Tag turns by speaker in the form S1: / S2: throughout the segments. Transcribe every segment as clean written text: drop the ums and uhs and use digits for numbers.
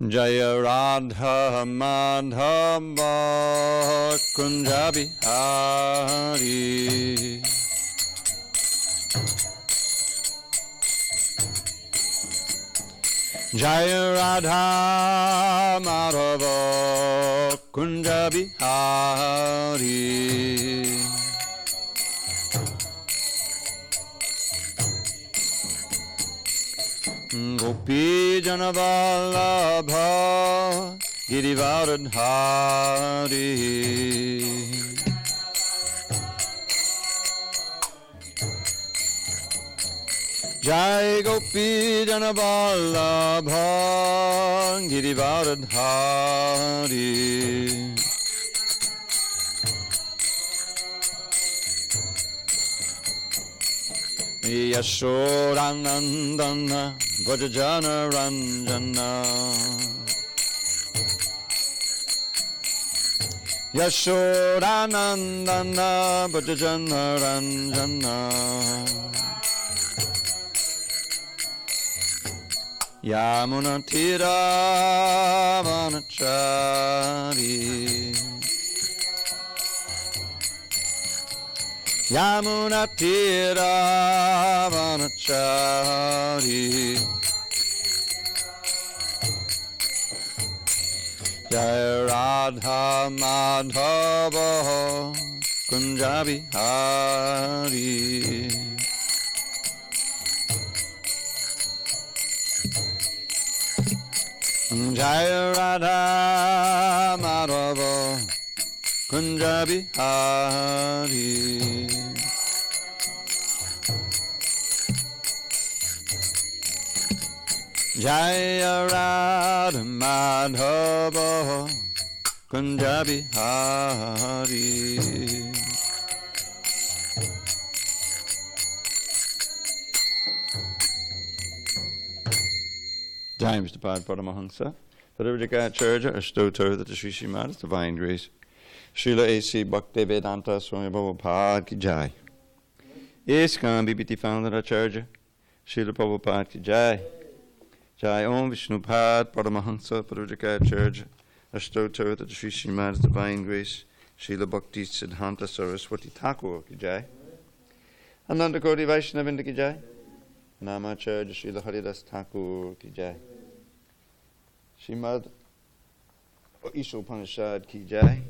S1: Jaya Radha Madhava Kunja Bihari. Jaya Radha Madhava Kunja Bihari. Gopi Janavallabha Girivaradhari. Jai Gopi Janavallabha Girivaradhari. Yashodanandana Vajajana Ranjana. Yashodanandana Vajajana Ranjana. Yamuna Tira Vanachari. Yamuna Tira Vanachari. Jai Radha Madhava Kunja Bihari. Jai Radha Madhava Kunja Bihari. Jaya Radha Madhava Kunja Bihari. Jai Mr. Pad Paramahansa. Parivajaka Ashtotar that the Sri Srimad Divine Grace. Srila A.C. Bhaktivedanta Swami Prabhupada Ki Jai. ISKCON BBT Founder Acharya Srila Prabhupada Ki Jai. Jai Om Vishnupad Paramahansa Parivajaka Acharya Ashtotar that the Sri Srimad Divine Grace. Srila Bhakti Siddhanta Saraswati Thakur Ki Jai. Ananda Koti Vaishnavinda Ki Jai. Namacharya Srila Haridas Thakur Ki Jai. Srimad Isopanisad Ki Jai.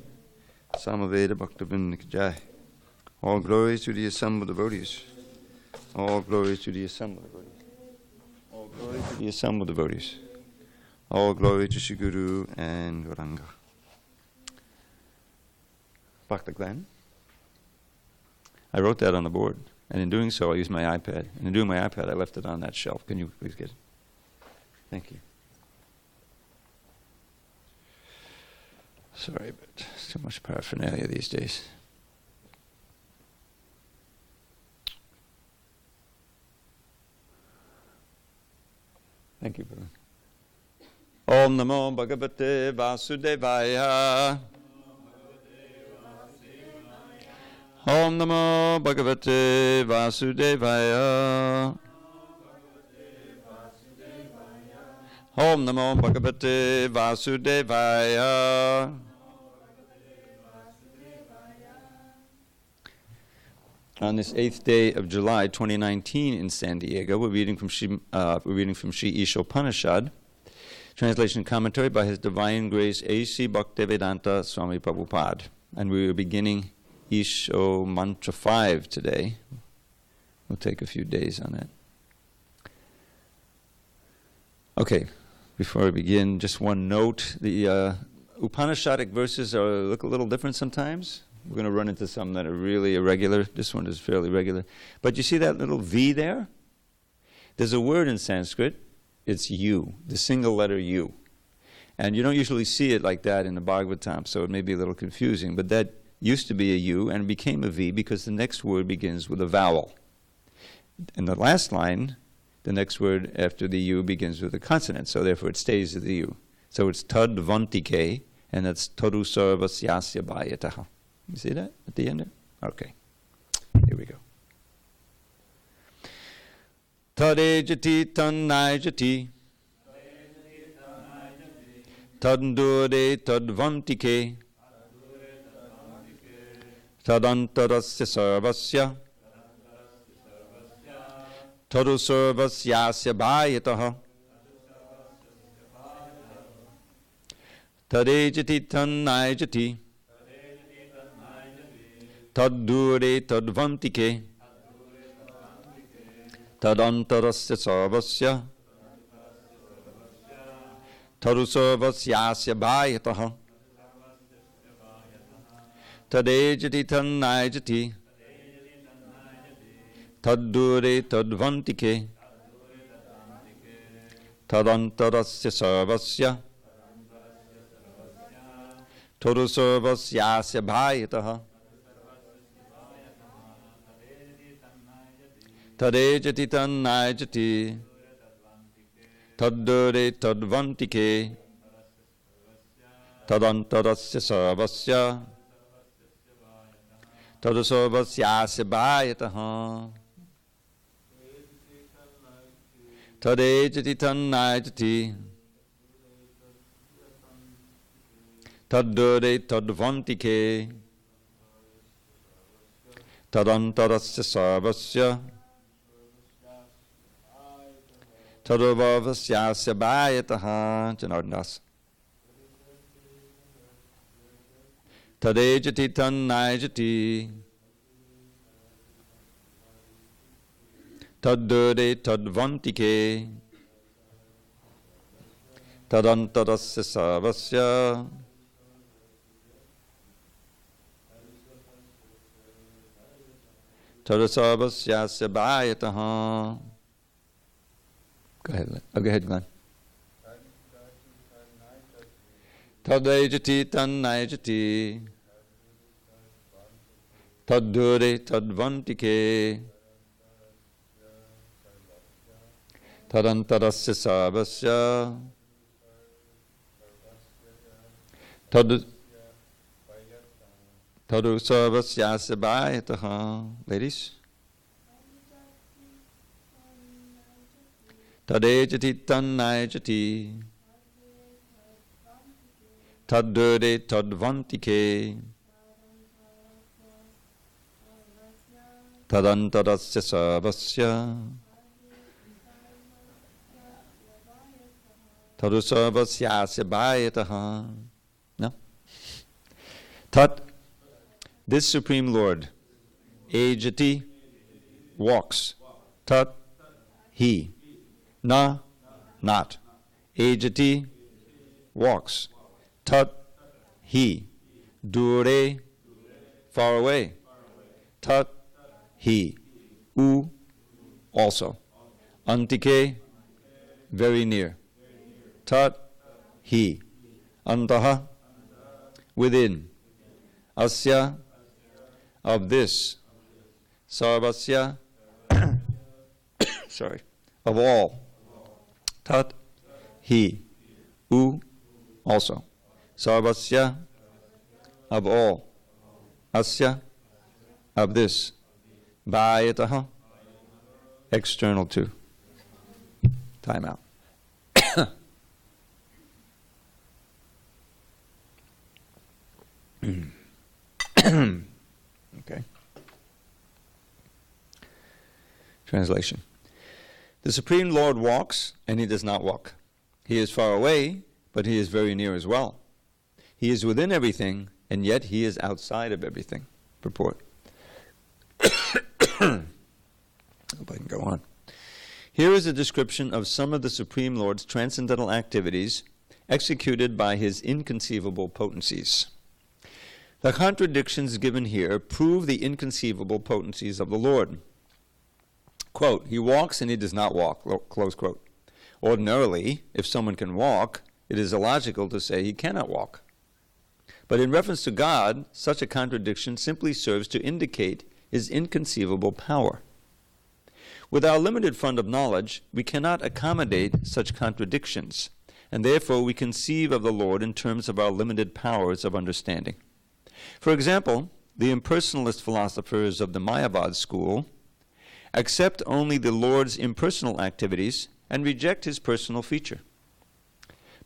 S1: Samaveda Bhaktivinoda Ki Jai. All glories to the assembled devotees. All glories to the assembled devotees. All glory to the assembled devotees. All glory to Sri Guru and Gauranga. Bhakta Glenn. I wrote that on the board, and in doing so I used my iPad. And in doing my iPad I left it on that shelf. Can you please get it? Thank you. Sorry, but it's too much paraphernalia these days. Thank you, brother. Om Namo Bhagavate Vasudevaya. Om Namo Bhagavate Vasudevaya. Om Namo Bhagavate Vasudevaya. On this 8th day of July 2019 in SanDiego, we're reading from Sri Isopanisad, translation and commentary by His Divine Grace A.C. Bhaktivedanta Swami Prabhupada. And we are beginning Isho Mantra 5 today. We'll take a few days on that. Okay, before we begin, just one note. The Upanishadic verses look a little different sometimes. We're going to run into some that are really irregular. This one is fairly regular. But you see that little V there? There's a word in Sanskrit. It's U, the single letter U. And you don't usually see it like that in the Bhagavatam, so it may be a little confusing. But that used to be a U and became a V because the next word begins with a vowel. In the last line, the next word after the U begins with a consonant, so therefore it stays with the U. So it's Tad Vantike, and that's Tadu Sarvasyasya Bhayataha. You see that at the end there? Okay. Here we go. Tadejati Tannaijati Tadure tadvantike tadantarasya sarvasya tadu sarvasyasya bhayataha tadejati tannayajati tadure tadvantike tadantarasya sarvasya tadu sarvasyasya bhayataha tadejati tannayajati tadure tadvantike tadantarasya sarvasya tadu sarvasyasya bhayataha tadejati tannayajati tadure tadvantike tadantarasya sarvasya tadu sarvasyasya bhayataha tadejati tannayajati tadure tadvantike tadantarasya sarvasya tadu sarvasyasya bhayataha. Janardanas. Tadejati tannayajati tadure tadvantike tadantarasya sarvasya tadu sarvasyasya bhayataha. Go ahead. Oh, go ahead, Glenn. Tadejati tannayajati tadure tadvantike tadantarasya sarvasya tadu sarvasyasya bhayataha. Ladies. Tadejati tannayajati tadure tadvantike tadantarasya sarvasya tadu sarvasyasya bhayataha. No? Tat, this Supreme Lord, ejati, walks. Tat, he. Na, not. Ejati, walks. Tat, he. Dure, far away. Tat, he. U, also. Antike, very near. Tat, he. Antaha, within. Asya, of this. Sarvasya, sorry, of all. Tat, he. U, also. Sarvasya, of all. Asya, of this. Bhayataha, external to. Time out. Okay. Translation. The Supreme Lord walks, and he does not walk. He is far away, but he is very near as well. He is within everything, and yet he is outside of everything. Purport. Hope I can go on. Here is a description of some of the Supreme Lord's transcendental activities executed by his inconceivable potencies. The contradictions given here prove the inconceivable potencies of the Lord. Quote, he walks and he does not walk, close quote. Ordinarily, if someone can walk, it is illogical to say he cannot walk. But in reference to God, such a contradiction simply serves to indicate his inconceivable power. With our limited fund of knowledge, we cannot accommodate such contradictions, and therefore we conceive of the Lord in terms of our limited powers of understanding. For example, the impersonalist philosophers of the Mayavad school accept only the Lord's impersonal activities and reject his personal feature.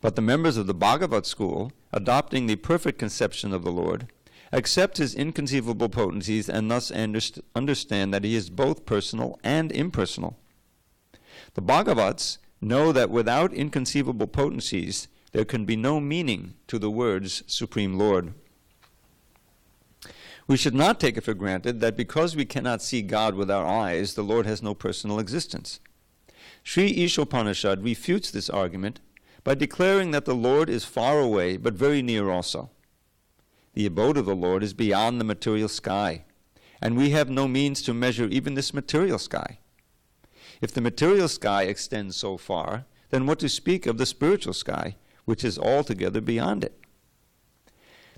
S1: But the members of the Bhagavat school, adopting the perfect conception of the Lord, accept his inconceivable potencies and thus understand that he is both personal and impersonal. The Bhagavats know that without inconceivable potencies, there can be no meaning to the words Supreme Lord. We should not take it for granted that because we cannot see God with our eyes, the Lord has no personal existence. Sri Isopanisad refutes this argument by declaring that the Lord is far away but very near also. The abode of the Lord is beyond the material sky, and we have no means to measure even this material sky. If the material sky extends so far, then what to speak of the spiritual sky, which is altogether beyond it?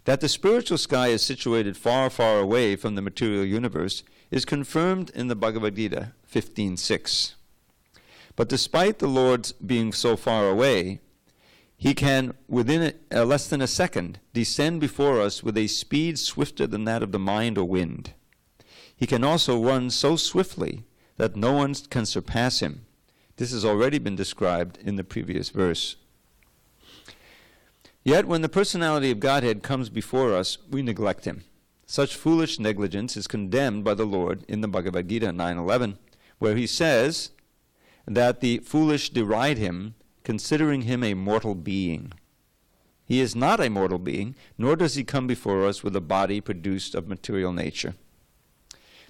S1: That the spiritual sky is situated far, far away from the material universe is confirmed in the Bhagavad Gita 15:6. But despite the Lord's being so far away, he can, within less than a second, descend before us with a speed swifter than that of the mind or wind. He can also run so swiftly that no one can surpass him. This has already been described in the previous verse. Yet when the personality of Godhead comes before us, we neglect him. Such foolish negligence is condemned by the Lord in the Bhagavad Gita 9:11, where he says that the foolish deride him, considering him a mortal being. He is not a mortal being, nor does he come before us with a body produced of material nature.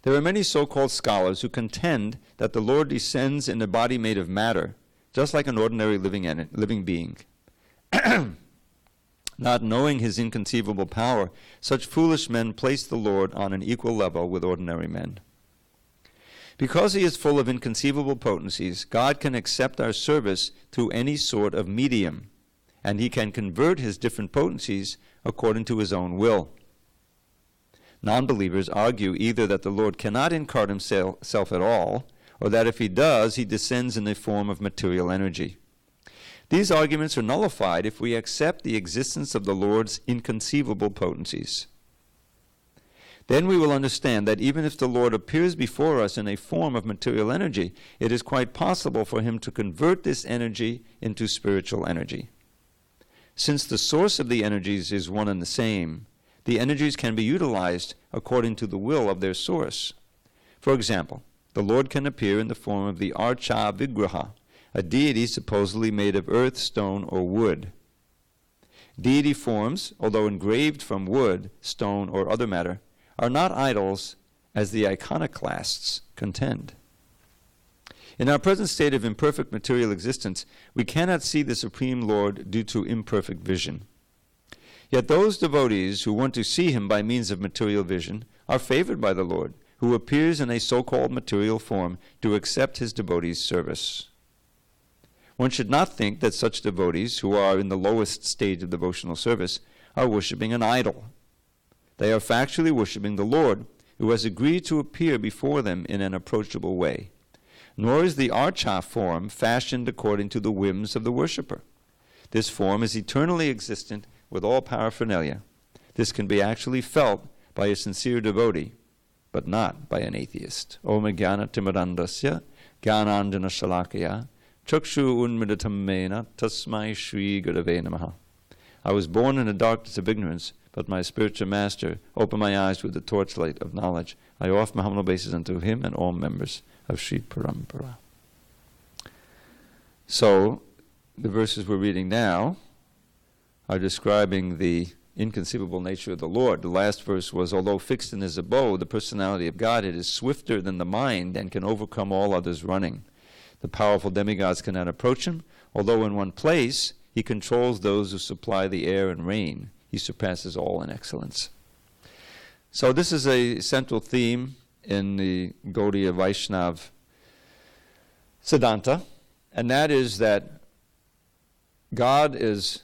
S1: There are many so-called scholars who contend that the Lord descends in a body made of matter, just like an ordinary living being. Not knowing his inconceivable power, such foolish men place the Lord on an equal level with ordinary men. Because he is full of inconceivable potencies, God can accept our service through any sort of medium, and he can convert his different potencies according to his own will. Non-believers argue either that the Lord cannot incarnate himself at all, or that if he does, he descends in the form of material energy. These arguments are nullified if we accept the existence of the Lord's inconceivable potencies. Then we will understand that even if the Lord appears before us in a form of material energy, it is quite possible for him to convert this energy into spiritual energy. Since the source of the energies is one and the same, the energies can be utilized according to the will of their source. For example, the Lord can appear in the form of the Archa Vigraha, a deity supposedly made of earth, stone, or wood. Deity forms, although engraved from wood, stone, or other matter, are not idols as the iconoclasts contend. In our present state of imperfect material existence, we cannot see the Supreme Lord due to imperfect vision. Yet those devotees who want to see him by means of material vision are favored by the Lord, who appears in a so-called material form to accept his devotees' service. One should not think that such devotees, who are in the lowest stage of devotional service, are worshipping an idol. They are factually worshipping the Lord, who has agreed to appear before them in an approachable way. Nor is the Archa form fashioned according to the whims of the worshipper. This form is eternally existent with all paraphernalia. This can be actually felt by a sincere devotee, but not by an atheist. Om Jnana Timirandasya Jnanandjana Shalakaya Chakshu Unmidatam Mena Tasmai Shri Gurave Namaha. I was born in the darkness of ignorance, but my spiritual master opened my eyes with the torchlight of knowledge. I offer my humble obeisance unto him and all members of Sri Parampara. So, the verses we're reading now are describing the inconceivable nature of the Lord. The last verse was, although fixed in his abode, the personality of Godhead is swifter than the mind and can overcome all others running. The powerful demigods cannot approach him, although in one place he controls those who supply the air and rain. He surpasses all in excellence. So this is a central theme in the Gaudiya Vaishnav Siddhanta, and that is that God is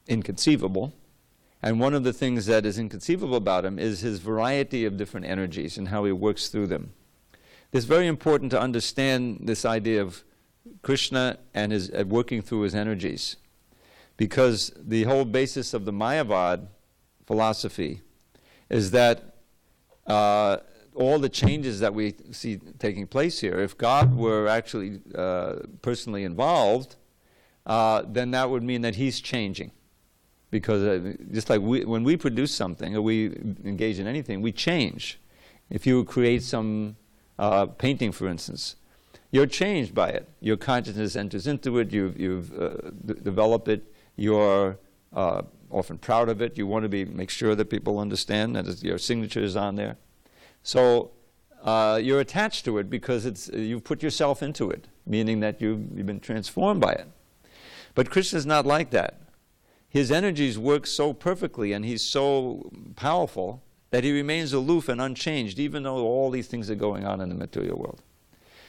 S1: inconceivable, and one of the things that is inconceivable about him is his variety of different energies and how he works through them. It's very important to understand this idea of Krishna and his working through his energies, because the whole basis of the Mayavad philosophy is that all the changes that we see taking place here, if God were actually personally involved, then that would mean that he's changing. Because just like when we produce something, or we engage in anything, we change. If you create some painting, for instance, you're changed by it. Your consciousness enters into it, you've developed it, you're often proud of it, you want to make sure that people understand that your signature is on there. So you're attached to it because you've put yourself into it, meaning that you've been transformed by it. But Krishna's not like that. His energies work so perfectly and he's so powerful that he remains aloof and unchanged, even though all these things are going on in the material world.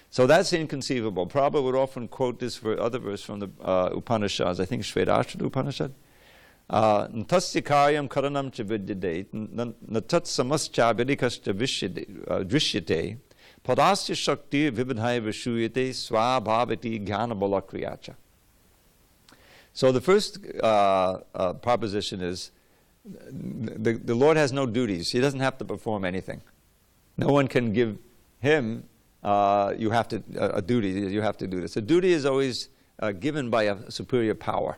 S1: So that's inconceivable. Prabhupada would often quote this other verse from the Upanishads, I think Shvedashtra Upanishad. Ntasya karyam karanam cha vidyate, natat samascha vidikashta drishyate, padasya shakti vibidhaya vishuyate, swabhavati jnanabala kriyacha. So the first proposition is, the Lord has no duties. He doesn't have to perform anything. No one can give him a duty. You have to do this. A duty is always given by a superior power,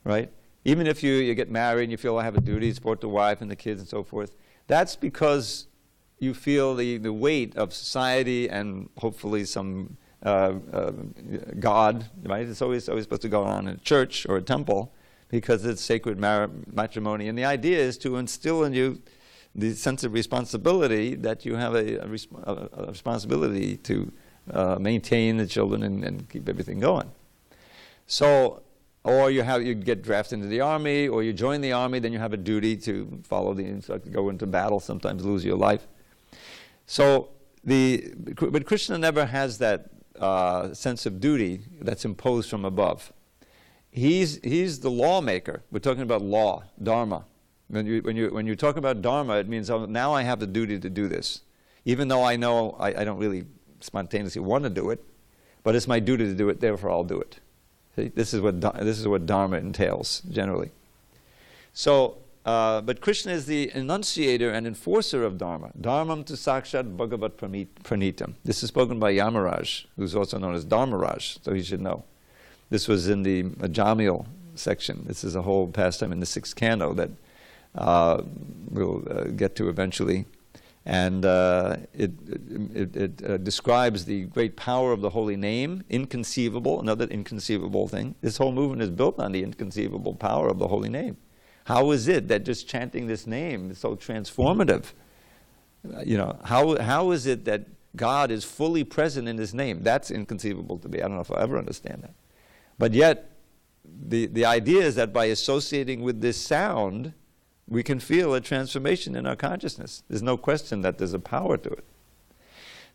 S1: right? Even if you get married and you feel I have a duty to support the wife and the kids and so forth, that's because you feel the weight of society and hopefully some God, right? It's always supposed to go on in a church or a temple because it's sacred matrimony. And the idea is to instill in you the sense of responsibility that you have a responsibility to maintain the children and keep everything going. So, or you get drafted into the army, or you join the army, then you have a duty to follow the instructions, go into battle, sometimes lose your life. So, but Krishna never has that sense of duty that's imposed from above. He's the lawmaker. We're talking about law, dharma. When you talk about dharma, it means, oh, now I have the duty to do this, even though I know I don't really spontaneously want to do it, but it's my duty to do it. Therefore, I'll do it. See, this is what dharma entails generally. So, but Krishna is the enunciator and enforcer of dharma. Dharmam tu sakshat bhagavat pranitam. This is spoken by Yamaraj, who's also known as Dharmaraj, so he should know. This was in the Jamil section. This is a whole pastime in the 6th canto that we'll get to eventually. And it describes the great power of the holy name, inconceivable, another inconceivable thing. This whole movement is built on the inconceivable power of the holy name. How is it that just chanting this name is so transformative? How is it that God is fully present in his name? That's inconceivable to me. I don't know if I'll ever understand that. But yet, the idea is that by associating with this sound, we can feel a transformation in our consciousness. There's no question that there's a power to it.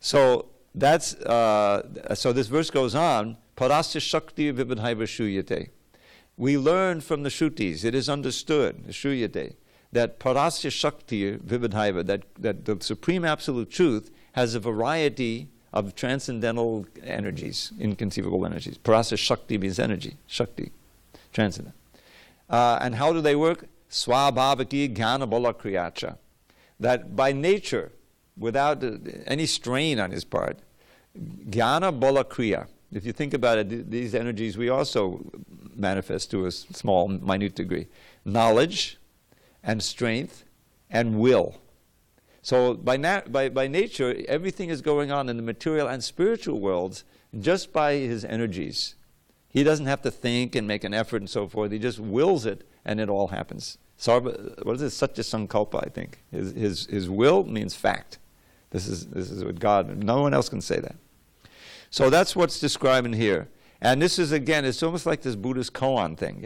S1: So so this verse goes on, Parasya Shakti Vibhadhaiva Shuyate. We learn from the Shrutis, it is understood, Shuyate, that Parasya Shakti Vibhadhaiva, that the Supreme Absolute Truth has a variety of transcendental energies, inconceivable energies. Parasya Shakti means energy, Shakti, transcendent. And how do they work? Swabhavati jnana bala kriyacha. That by nature, without any strain on his part, jnana bala kriya. If you think about it, these energies we also manifest to a small, minute degree. Knowledge and strength and will. So by nature, everything is going on in the material and spiritual worlds just by his energies. He doesn't have to think and make an effort and so forth. He just wills it and it all happens. What is it? Satya Sankalpa, I think. His will means fact. This is what God, no one else can say that. So that's what's described in here. And this is, again, it's almost like this Buddhist koan thing,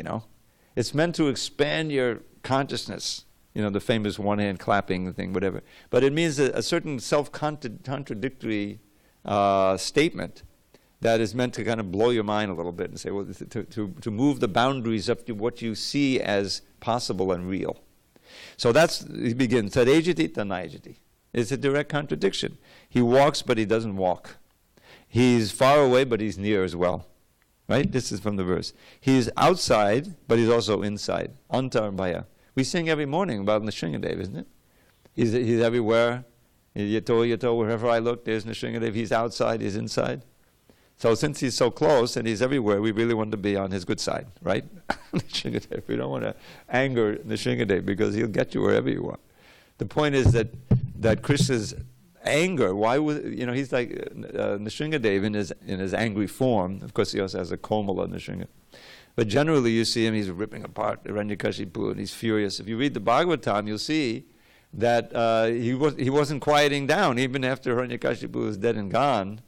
S1: It's meant to expand your consciousness, the famous one-hand clapping thing, whatever. But it means a certain self-contradictory statement that is meant to kind of blow your mind a little bit and say, well, to move the boundaries up to what you see as possible and real. So he begins, Tadejiti Tanayajiti. It's a direct contradiction. He walks, but he doesn't walk. He's far away, but he's near as well. Right? This is from the verse. He's outside, but he's also inside. Antarbhaya. We sing every morning about Nrsingadev, isn't it? He's everywhere. Yato, wherever I look, there's Nrsingadev. He's outside, he's inside. So since he's so close and he's everywhere, we really want to be on his good side, right? Nrsingadev. We don't want to anger Nrsingadev because he'll get you wherever you want. The point is that Krishna's anger, why was, he's like Nrsingadev in his angry form. Of course, he also has a Komala Nrsinga. But generally you see him, he's ripping apart Hiranyakashipu and he's furious. If you read the Bhagavatam, you'll see that he wasn't quieting down. Even after Hiranyakashipu was dead and gone,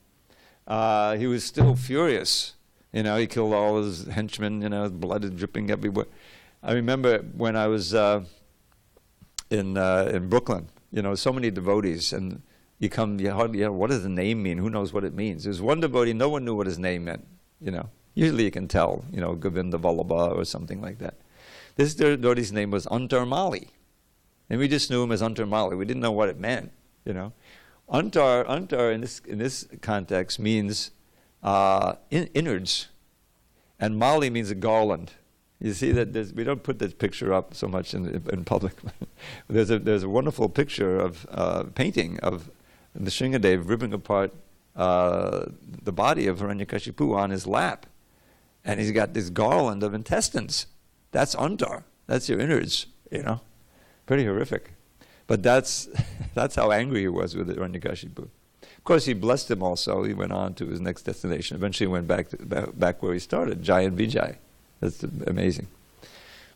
S1: he was still furious. He killed all his henchmen, his blood is dripping everywhere. I remember when I was in Brooklyn, so many devotees, and you hardly, what does the name mean? Who knows what it means? There's one devotee, no one knew what his name meant, Usually you can tell, Govinda Vallabha or something like that. This devotee's name was Antar Mali. And we just knew him as Antar Mali. We didn't know what it meant, Antar in this context means innards. And Mali means a garland. You see that we don't put this picture up so much in public. There's a wonderful picture of painting of Nrsingadev ripping apart the body of Hiranyakashipu on his lap. And he's got this garland of intestines. That's Antar. That's your innards, Pretty horrific. But that's how angry he was with Hiranyakashipu. Of course, he blessed him also. He went on to his next destination. Eventually he went back where he started, Jai and Vijay. That's amazing.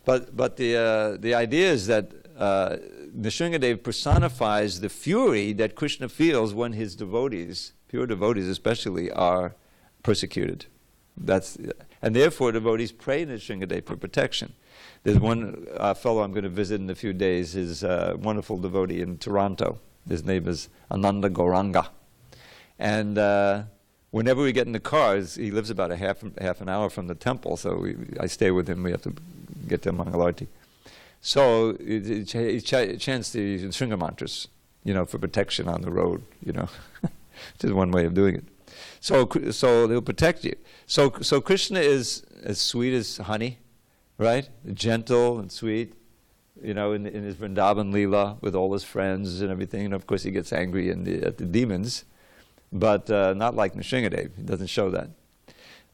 S1: But the idea is that Nrsingadev personifies the fury that Krishna feels when his devotees, pure devotees especially, are persecuted. And therefore devotees pray Nrsingadev for protection. There's one fellow I'm going to visit in a few days, his wonderful devotee in Toronto. His name is Ananda Gauranga. And whenever we get in the cars, he lives about a half an hour from the temple, so I stay with him. We have to get to Mangalarti. So he chants the Shringa mantras, for protection on the road, Which is one way of doing it. So they'll protect you. So Krishna is as sweet as honey, right? Gentle and sweet, in his Vrindavan Leela with all his friends and everything. And of course he gets angry at the demons, but not like Nrsingadev. He doesn't show that.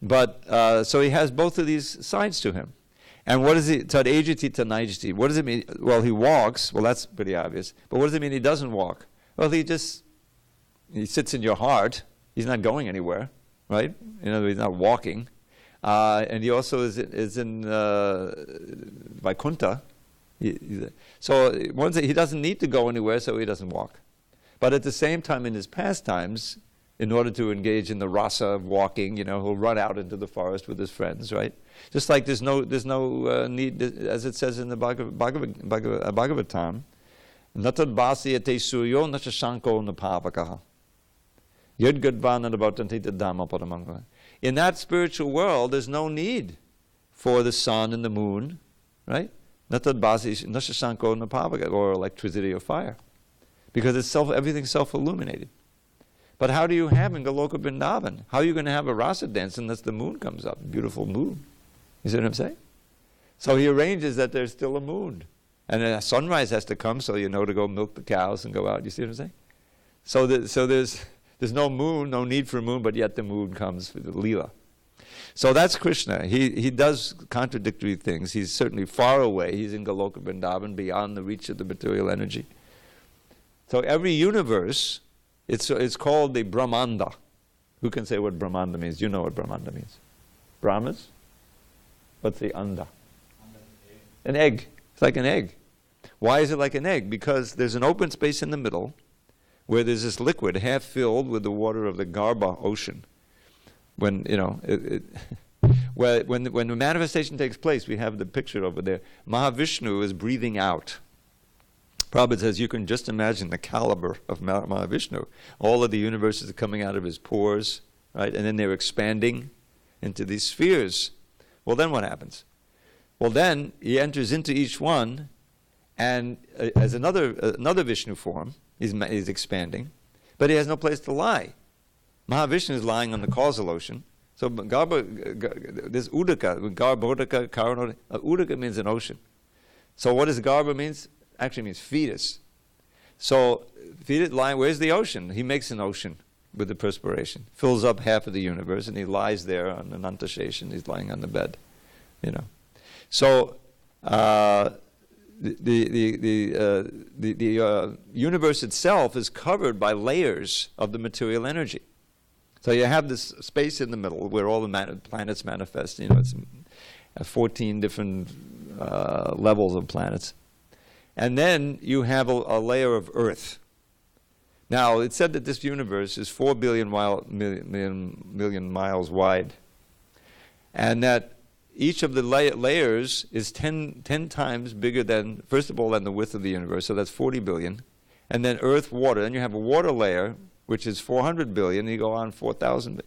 S1: But so he has both of these sides to him. And what is he? Tadejati tanajati. What does it mean? Well, he walks. Well, that's pretty obvious. But what does it mean he doesn't walk? Well, he sits in your heart. He's not going anywhere, right? He's not walking. And he also is in Vaikuntha. So he doesn't need to go anywhere, so he doesn't walk. But at the same time, in his pastimes, in order to engage in the rasa of walking, he'll run out into the forest with his friends, right? Just like there's no need, as it says in the Bhagavatam, natad basiyate suryo nachashanko napavakaha. In that spiritual world, there's no need for the sun and the moon, right? Or electricity or fire, because everything's self-illuminated. But how do you have in Goloka Vrindavan? How are you going to have a rasa dance unless the moon comes up? Beautiful moon. You see what I'm saying? So he arranges that there's still a moon. And a sunrise has to come, so to go milk the cows and go out. You see what I'm saying? So there's no moon, no need for a moon, but yet the moon comes for the Leela. So that's Krishna. He does contradictory things. He's certainly far away. He's in Goloka Vrindavan, beyond the reach of the material energy. So every universe, it's called the Brahmanda. Who can say what Brahmanda means? You know what Brahmanda means. Brahmas? What's the anda? An egg. It's like an egg. Why is it like an egg? Because there's an open space in the middle where there's this liquid half filled with the water of the Garbha ocean. When when the manifestation takes place, we have the picture over there. Mahavishnu is breathing out. Prabhupada says you can just imagine the caliber of Mahavishnu. All of the universes are coming out of his pores, right? And then they're expanding into these spheres. Well, then what happens? Well, then he enters into each one, and as another Vishnu form, he's expanding, but he has no place to lie. Mahavishnu is lying on the causal ocean. So this Udaka, Garbhodaka, Karanodaka, Udaka means an ocean. So what does Garbha means? Actually means fetus. So fetus lying, where's the ocean? He makes an ocean. with the perspiration. Fills up half of the universe, and he lies there on an antasheshan. He's lying on the bed, you know. So the universe itself is covered by layers of the material energy. So you have this space in the middle where all the planets manifest. You know, it's 14 different levels of planets. And then you have a layer of Earth. Now, it's said that this universe is 4 billion million miles wide, and that each of the layers is 10 times bigger than, first of all, than the width of the universe, so that's 40 billion. And then Earth, water. Then you have a water layer, which is 400 billion, and you go on 4,000.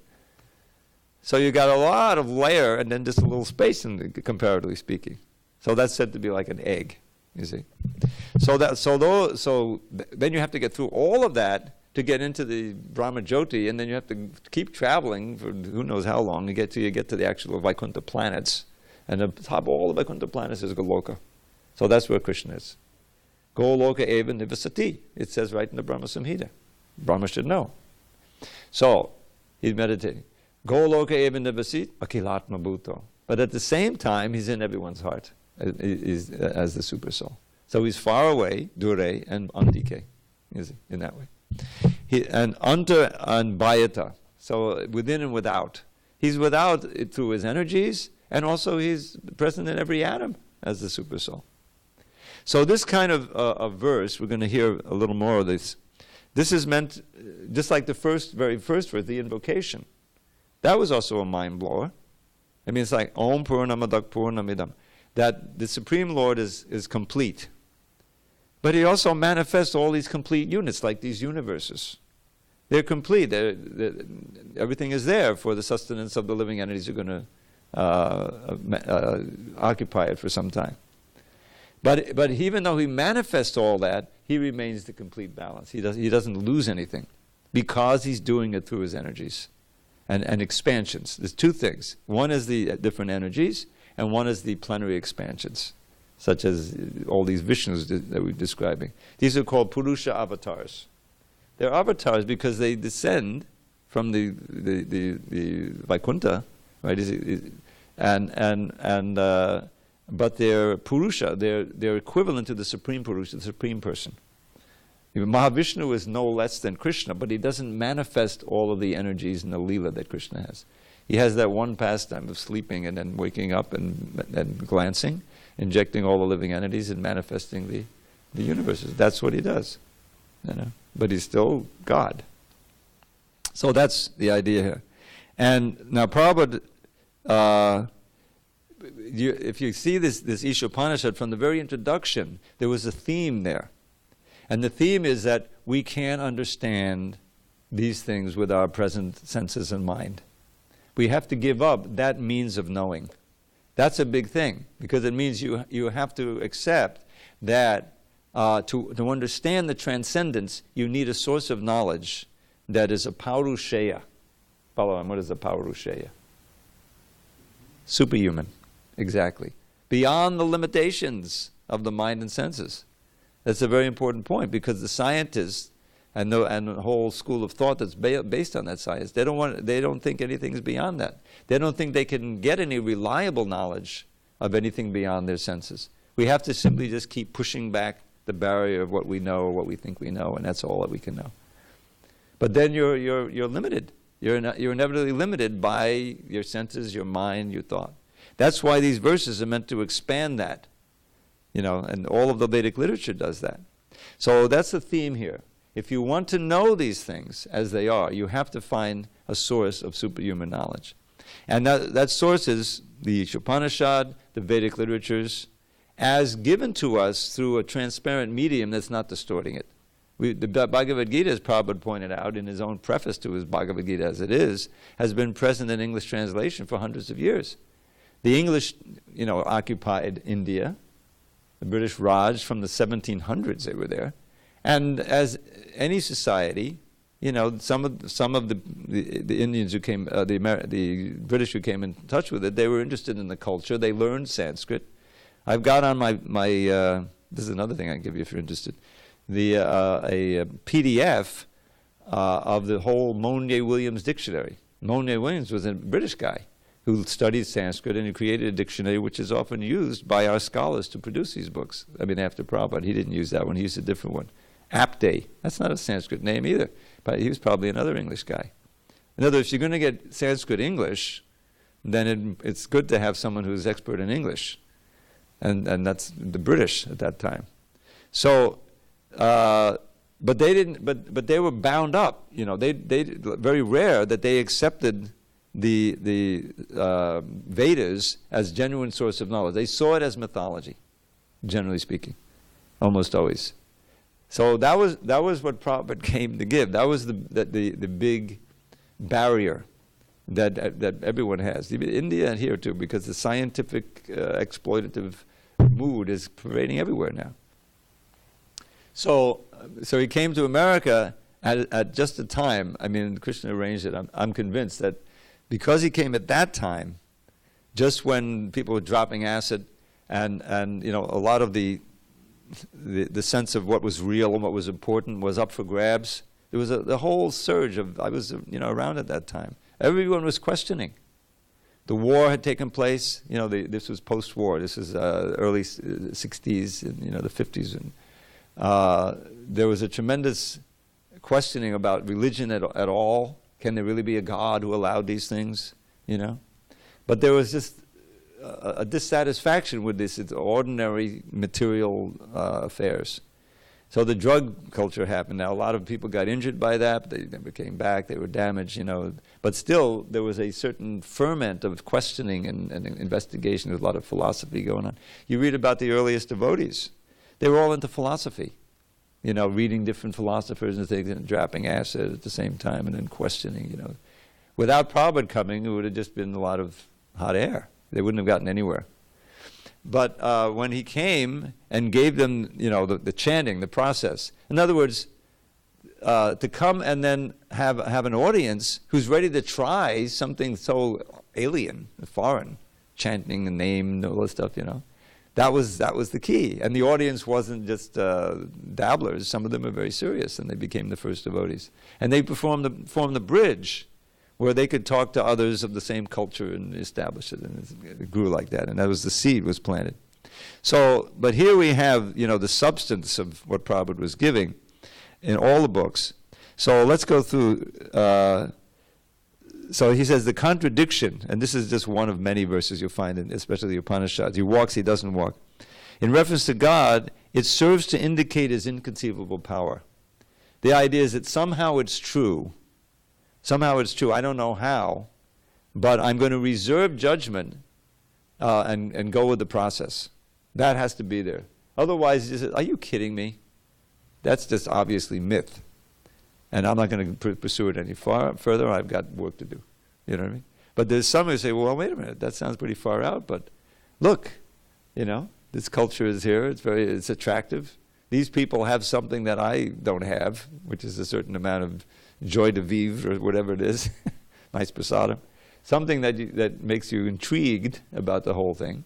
S1: So you got a lot of layer, and then just a little space, comparatively speaking. So that's said to be like an egg, you see. So then you have to get through all of that to get into the Brahma Jyoti, and then you have to keep traveling for who knows how long to get to the actual Vaikuntha planets. And on top of all the Vaikuntha planets is Goloka. So that's where Krishna is. Goloka eva nivasati. It says right in the Brahma Samhita. Brahma should know. So he's meditating. Goloka eva nivasati akilatma bhuto. But at the same time, he's in everyone's heart as the super soul. So he's far away, dure, and andike, in that way. And anta and bayata, so within and without. He's without through his energies, and also he's present in every atom as the super soul. So this kind of verse, we're going to hear a little more of this. This is meant, just like the very first verse, the invocation. That was also a mind blower. I mean, it's like Om Purnamadak Purnamidam, that the Supreme Lord is complete. But he also manifests all these complete units, like these universes. They're complete. Everything is there for the sustenance of the living entities who are going to occupy it for some time. But even though he manifests all that, he remains the complete balance. He doesn't lose anything because he's doing it through his energies and expansions. There's two things. One is the different energies, and one is the plenary expansions, such as all these Vishnus that we're describing. These are called Purusha avatars. They're avatars because they descend from the Vaikuntha, right? But they're Purusha. They're equivalent to the Supreme Purusha, the Supreme Person. Mahavishnu is no less than Krishna, but he doesn't manifest all of the energies in the Leela that Krishna has. He has that one pastime of sleeping and then waking up and glancing, injecting all the living entities and manifesting the universes. That's what he does. You know? But he's still God. So that's the idea here. And now Prabhupada, if you see this Isopanisad from the very introduction, there was a theme there. And the theme is that we can't understand these things with our present senses and mind. We have to give up that means of knowing. That's a big thing, because it means you have to accept that to understand the transcendence, you need a source of knowledge that is a paurusheya. Balaram, what is a paurusheya? Superhuman, exactly. Beyond the limitations of the mind and senses. That's a very important point, because the scientists and the whole school of thought that's based on that science, they don't think anything is beyond that. They don't think they can get any reliable knowledge of anything beyond their senses. We have to simply just keep pushing back the barrier of what we know, what we think we know, and that's all that we can know. But then you're limited. You're inevitably limited by your senses, your mind, your thought. That's why these verses are meant to expand that. You know, and all of the Vedic literature does that. So that's the theme here. If you want to know these things as they are, you have to find a source of superhuman knowledge. And that source is the Isopanisad, the Vedic literatures, as given to us through a transparent medium that's not distorting it. The Bhagavad Gita, as Prabhupada pointed out in his own preface to his Bhagavad Gita as it is, has been present in English translation for hundreds of years. The English, occupied India. The British Raj, from the 1700s they were there. And as any society, some of the Indians who came, the British who came in touch with it, they were interested in the culture. They learned Sanskrit. I've got on my this is another thing I can give you if you're interested. A PDF of the whole Monier-Williams dictionary. Monier-Williams was a British guy who studied Sanskrit, and he created a dictionary which is often used by our scholars to produce these books. I mean, after Prabhupada, he didn't use that one, he used a different one. Apte, that's not a Sanskrit name either, but he was probably another English guy. In other words, if you're going to get Sanskrit English, then it's good to have someone who's expert in English. And that's the British at that time. So, but they didn't. But they were bound up. You know, they very rare that they accepted the Vedas as genuine source of knowledge. They saw it as mythology, generally speaking, almost always. So that was what Prabhupada came to give. That was the big barrier that everyone has, even India and here too, because the scientific exploitative mood is pervading everywhere now. So he came to America at just a time. I mean, Krishna arranged it. I'm convinced that because he came at that time, just when people were dropping acid, and you know, a lot of the sense of what was real and what was important was up for grabs. There was the whole surge of, I was around at that time. Everyone was questioning. The war had taken place. You know, this was post-war. This is early 60s, and the 50s, and there was a tremendous questioning about religion at all. Can there really be a God who allowed these things? But there was just a dissatisfaction with this ordinary material affairs. So the drug culture happened. Now, a lot of people got injured by that. They never came back. They were damaged, But still, there was a certain ferment of questioning and investigation. There was a lot of philosophy going on. You read about the earliest devotees. They were all into philosophy, reading different philosophers and things and dropping acid at the same time and then questioning, Without Prabhupada coming, it would have just been a lot of hot air. They wouldn't have gotten anywhere. But when he came and gave them, the chanting, the process. In other words, to come and then have an audience who's ready to try something so alien, foreign, chanting the name, all this stuff, that was the key. And the audience wasn't just dabblers. Some of them were very serious, and they became the first devotees. And they formed the bridge where they could talk to others of the same culture and establish it, and it grew like that, and that was the seed was planted. So, but here we have, the substance of what Prabhupada was giving in all the books. So let's go through, so he says the contradiction, and this is just one of many verses you'll find in, especially the Upanishads. He walks, he doesn't walk. In reference to God, it serves to indicate his inconceivable power. The idea is that somehow it's true. Somehow it's true. I don't know how, but I'm going to reserve judgment and go with the process. That has to be there. Otherwise, he says, are you kidding me? That's just obviously myth. And I'm not going to pursue it any further. I've got work to do. You know what I mean? But there's some who say, well, wait a minute. That sounds pretty far out. But look, this culture is here. It's attractive. These people have something that I don't have, which is a certain amount of joy de vivre, or whatever it is, nice prasadam, something that makes you intrigued about the whole thing,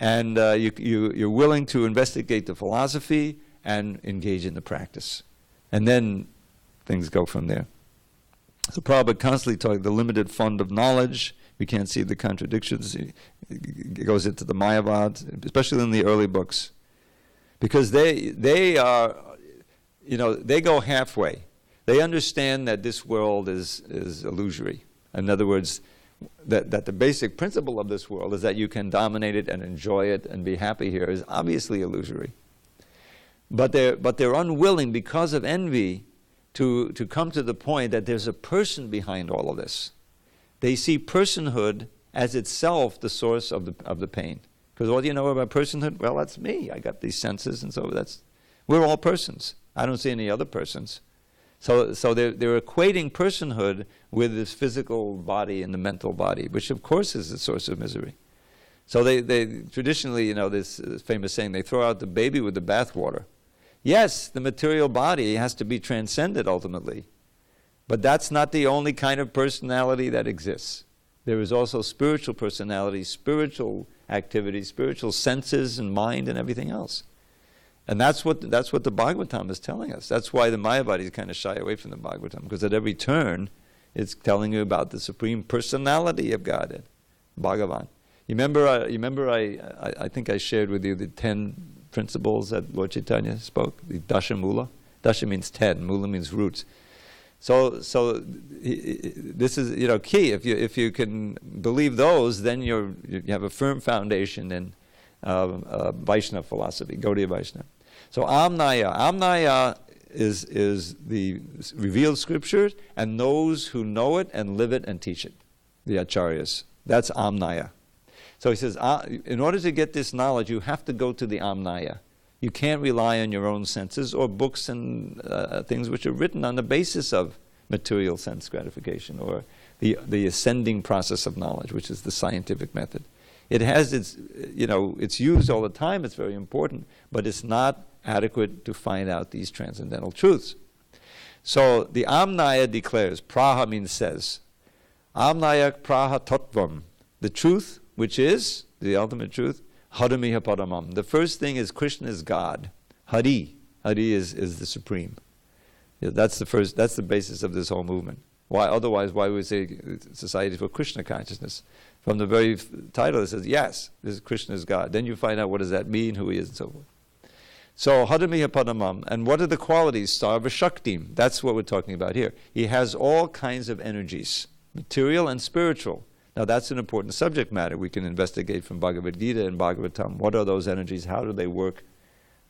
S1: and you're willing to investigate the philosophy and engage in the practice, and then things go from there. So Prabhupada constantly talks the limited fund of knowledge. We can't see the contradictions. It goes into the Mayavad, especially in the early books, because they are, they go halfway. They understand that this world is illusory. In other words, that the basic principle of this world is that you can dominate it and enjoy it and be happy here is obviously illusory. But they're unwilling, because of envy, to come to the point that there's a person behind all of this. They see personhood as itself the source of the pain. Because what do you know about personhood? Well, that's me. I got these senses, and so we're all persons. I don't see any other persons. So they're equating personhood with this physical body and the mental body, which of course is the source of misery. So they traditionally, this famous saying, they throw out the baby with the bathwater. Yes, the material body has to be transcended ultimately, but that's not the only kind of personality that exists. There is also spiritual personality, spiritual activity, spiritual senses and mind and everything else. And that's what the Bhagavatam is telling us. That's why the Mayavadis kind of shy away from the Bhagavatam, because at every turn, it's telling you about the Supreme Personality of Godhead, Bhagavan. You remember I think I shared with you the 10 principles that Lord Chaitanya spoke, the Dasha Mula. Dasha means 10, Mula means roots. So this is key. If you can believe those, then you have a firm foundation in Vaishnava philosophy, Gaudiya Vaishnava. So Amnaya is the revealed scriptures and those who know it and live it and teach it, the acharyas. That's Amnaya. So he says, in order to get this knowledge, you have to go to the Amnaya. You can't rely on your own senses or books and things which are written on the basis of material sense gratification or the ascending process of knowledge, which is the scientific method. It has it's used all the time, it's very important, but it's not adequate to find out these transcendental truths. So the Amnaya declares, Praha means says, Amnaya Praha Tattvam, the truth, which is the ultimate truth, Haramiha Paramam. The first thing is Krishna is God. Hari is the supreme. That's the basis of this whole movement. Why would we say Society for Krishna Consciousness? From the very title it says, yes, this is Krishna is God. Then you find out what does that mean, who he is, and so forth. So, Hadamiha Padamam, and what are the qualities? Sarva Shaktim, that's what we're talking about here. He has all kinds of energies, material and spiritual. Now that's an important subject matter we can investigate from Bhagavad Gita and Bhagavatam. What are those energies? How do they work?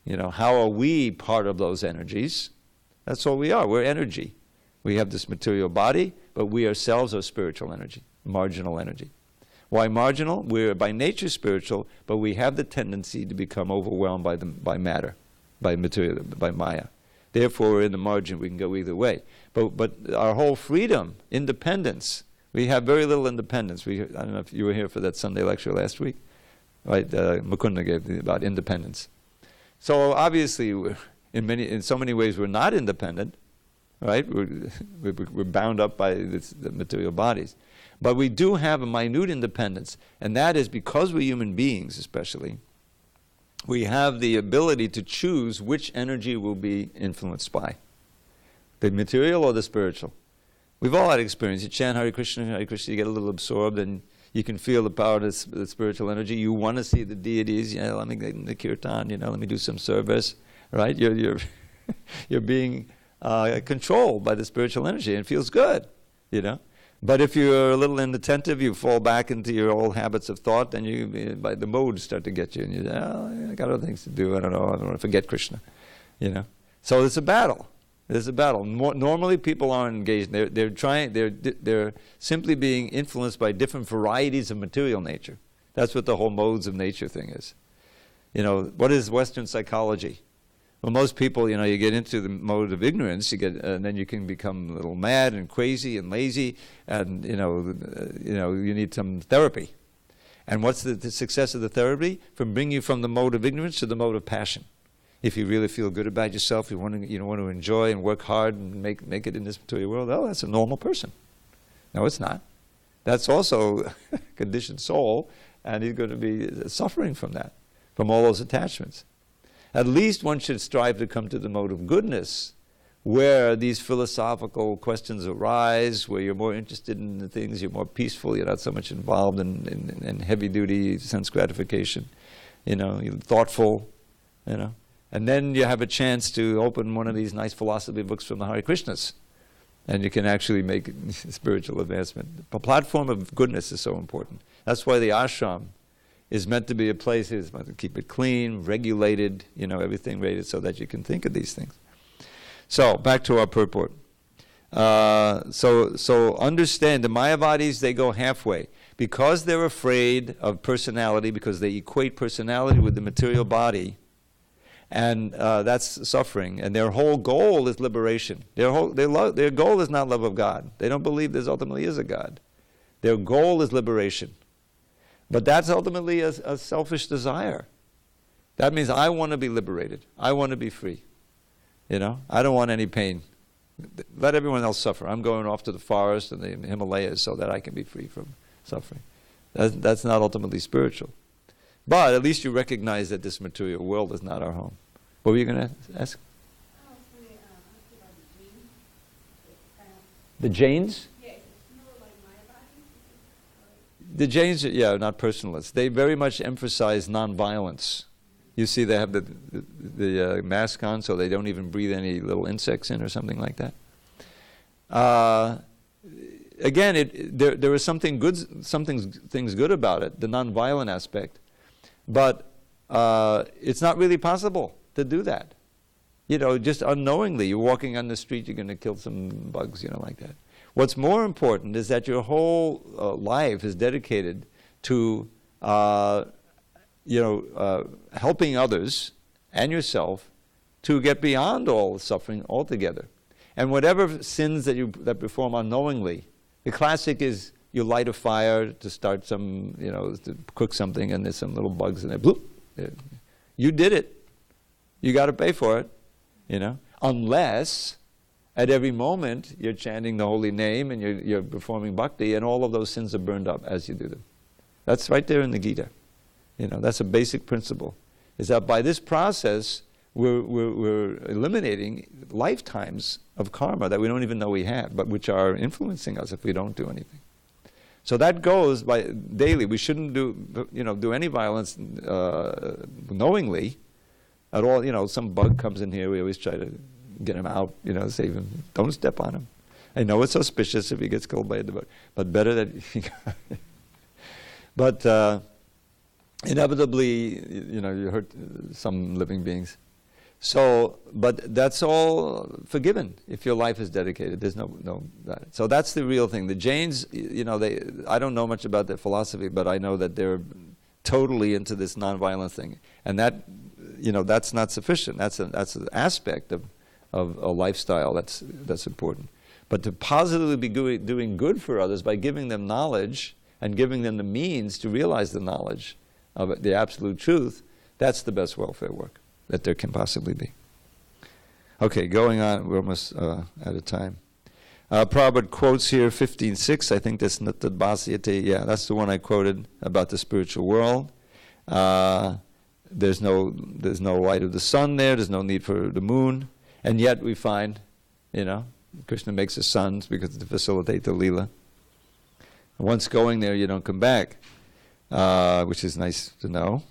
S1: How are we part of those energies? That's all we are. We're energy. We have this material body, but we ourselves are spiritual energy, marginal energy. Why marginal? We're by nature spiritual, but we have the tendency to become overwhelmed by matter, by material, by Maya. Therefore, we're in the margin. We can go either way. But our whole freedom, independence, we have very little independence. I don't know if you were here for that Sunday lecture last week, right? Mukunda gave about independence. So obviously, in so many ways, we're not independent, right? We're bound up by the material bodies. But we do have a minute independence, and that is because we're human beings especially, we have the ability to choose which energy will be influenced by, the material or the spiritual. We've all had experience. You chant Hare Krishna, you get a little absorbed, and you can feel the power of the spiritual energy. You want to see the deities, let me get in the kirtan, let me do some service, right? You're being controlled by the spiritual energy, and it feels good, But if you're a little inattentive, you fall back into your old habits of thought, and by the mood start to get you, and you say, I got other things to do, I don't want to forget Krishna, So it's a battle. There's a battle. Normally, people aren't engaged. They're simply being influenced by different varieties of material nature. That's what the whole modes of nature thing is. What is Western psychology? Well, most people, you get into the mode of ignorance, and then you can become a little mad and crazy and lazy, and you need some therapy. And what's the success of the therapy? From bringing you from the mode of ignorance to the mode of passion. If you really feel good about yourself, you want to enjoy and work hard and make it in this material world, that's a normal person. No, it's not. That's also a conditioned soul, and he's going to be suffering from that, from all those attachments. At least one should strive to come to the mode of goodness, where these philosophical questions arise, where you're more interested in the things, you're more peaceful, you're not so much involved in heavy-duty sense gratification, you're thoughtful, And then you have a chance to open one of these nice philosophy books from the Harekrishnas, and you can actually make spiritual advancement. The platform of goodness is so important. That's why the ashram is meant to be a place that's meant to keep it clean, regulated, everything rated so that you can think of these things. So, back to our purport. So understand, the Mayavadis, they go halfway. Because they're afraid of personality, because they equate personality with the material body, and that's suffering. And their whole goal is liberation. Their goal is not love of God. They don't believe there ultimately is a God. Their goal is liberation. But that's ultimately a selfish desire. That means I want to be liberated. I want to be free. I don't want any pain. Let everyone else suffer. I'm going off to the forest and the Himalayas so that I can be free from suffering. That's not ultimately spiritual. But at least you recognize that this material world is not our home. What were you going to ask?
S2: I was going to ask about the genes.
S1: The Jains?
S2: Yeah, it's more like my body.
S1: The Jains, yeah, not personalists. They very much emphasize nonviolence. You see, they have the mask on, so they don't even breathe any little insects in or something like that. Again, there is something good, things good about it, the nonviolent aspect, but it's not really possible to do that. You know, just unknowingly, you're walking on the street, you're going to kill some bugs, you know, like that. What's more important is that your whole life is dedicated to, helping others and yourself to get beyond all suffering altogether. And whatever sins that perform unknowingly, the classic is you light a fire to start some, to cook something, and there's some little bugs in there. Bloop. You did it. You got to pay for it, unless at every moment you're chanting the holy name and you're performing bhakti, and all of those sins are burned up as you do them. That's right there in the Gita. That's a basic principle. Is that by this process we're eliminating lifetimes of karma that we don't even know we have, but which are influencing us if we don't do anything. So that goes by daily. We shouldn't do any violence knowingly at all. Some bug comes in here, we always try to get him out, save him. Don't step on him. I know it's auspicious if he gets killed by the bug, but better that he but inevitably, you hurt some living beings. So, but that's all forgiven if your life is dedicated. There's no that. So that's the real thing. The Jains, I don't know much about their philosophy, but I know that they're totally into this nonviolence thing, and that, that's not sufficient. That's an aspect of a lifestyle that's important. But to positively be doing good for others by giving them knowledge and giving them the means to realize the knowledge of the absolute truth, that's the best welfare work that there can possibly be. Okay, going on, we're almost out of time. Prabhupada quotes here 15:6, I think that's Natad Bhasyate, yeah, that's the one I quoted about the spiritual world. There's no light of the sun there's no need for the moon, and yet we find, Krishna makes the suns because to facilitate the Leela. Once going there, you don't come back, which is nice to know.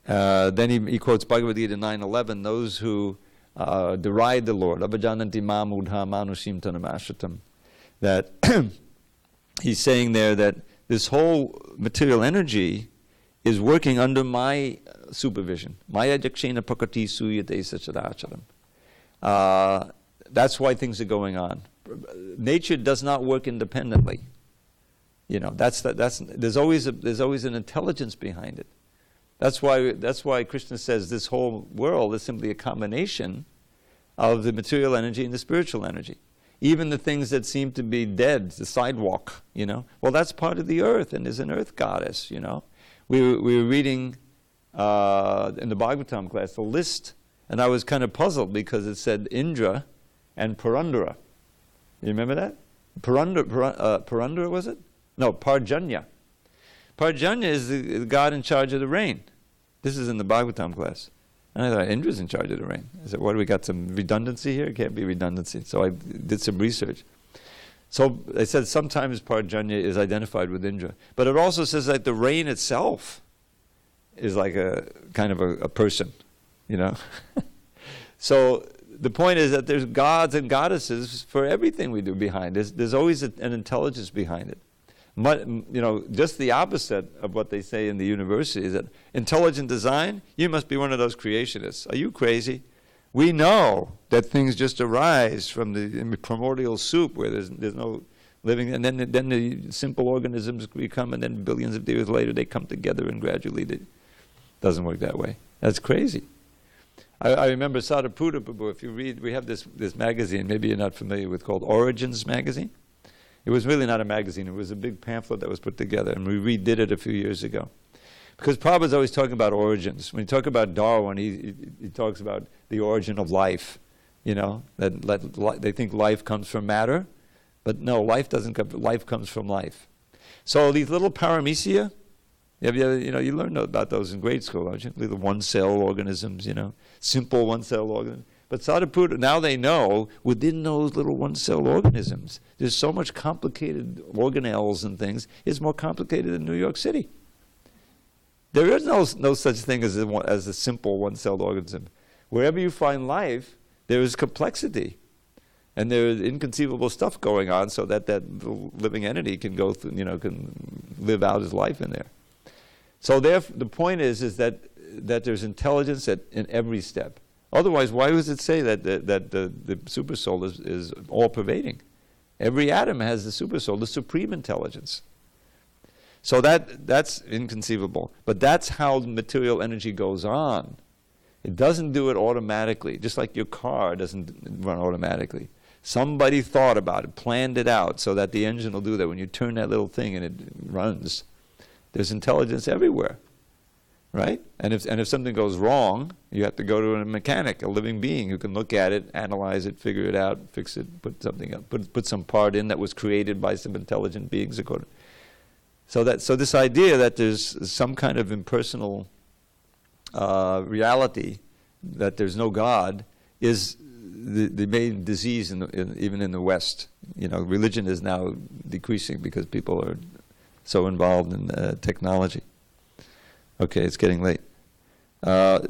S1: Then he quotes Bhagavad Gita 9:11, those who deride the Lord, Abhajananti mam udha manushim tanamashratam, that he's saying there that this whole material energy is working under my supervision. Maya jakshena prakriti suyate sacharacharam. That's why things are going on. Nature does not work independently. There's always an intelligence behind it. That's why Krishna says this whole world is simply a combination of the material energy and the spiritual energy. Even the things that seem to be dead, the sidewalk, well, that's part of the earth, and there's an earth goddess, We were reading in the Bhagavatam class the list, and I was kind of puzzled because it said Indra and Purandara. You remember that? Purandara, was it? No, Parjanya. Parjanya is the god in charge of the rain. This is in the Bhagavatam class. And I thought, Indra's in charge of the rain. I said, what, do we got some redundancy here? It can't be redundancy. So I did some research. So they said sometimes Parjanya is identified with Indra. But it also says that the rain itself is like a kind of a person, So the point is that there's gods and goddesses for everything we do behind. There's always an intelligence behind it. Just the opposite of what they say in the university is that intelligent design, you must be one of those creationists. Are you crazy? We know that things just arise from the primordial soup where there's no living, and then the simple organisms become, and then billions of years later they come together and gradually it doesn't work that way. That's crazy. I remember Sadhaputta Prabhu, if you read, we have this magazine, maybe you're not familiar with, called Origins magazine. It was really not a magazine, it was a big pamphlet that was put together, and we redid it a few years ago. Because Prabhupada's always talking about origins. When you talk about Darwin, he talks about the origin of life. That they think life comes from matter, but no, life doesn't come. Life comes from life. So these little paramecia, You learn about those in grade school, don't you? Little one-cell organisms, simple one-cell organisms. But Sadhuputta, now they know within those little one-cell organisms, there's so much complicated organelles and things. It's more complicated than New York City. There is no such thing as a simple one-celled organism. Wherever you find life, there is complexity. And there is inconceivable stuff going on so that living entity can go through, can live out his life in there. So the point is that there's intelligence in every step. Otherwise, why does it say that the supersoul is all-pervading? Every atom has the supersoul, the supreme intelligence. So that's inconceivable. But that's how material energy goes on. It doesn't do it automatically, just like your car doesn't run automatically. Somebody thought about it, planned it out so that the engine will do that. When you turn that little thing and it runs, there's intelligence everywhere, right? And if something goes wrong, you have to go to a mechanic, a living being who can look at it, analyze it, figure it out, fix it, put something up, put some part in that was created by some intelligent beings. So this idea that there's some kind of impersonal reality, that there's no God, is the main disease even in the West. Religion is now decreasing because people are so involved in technology. Okay, it's getting late.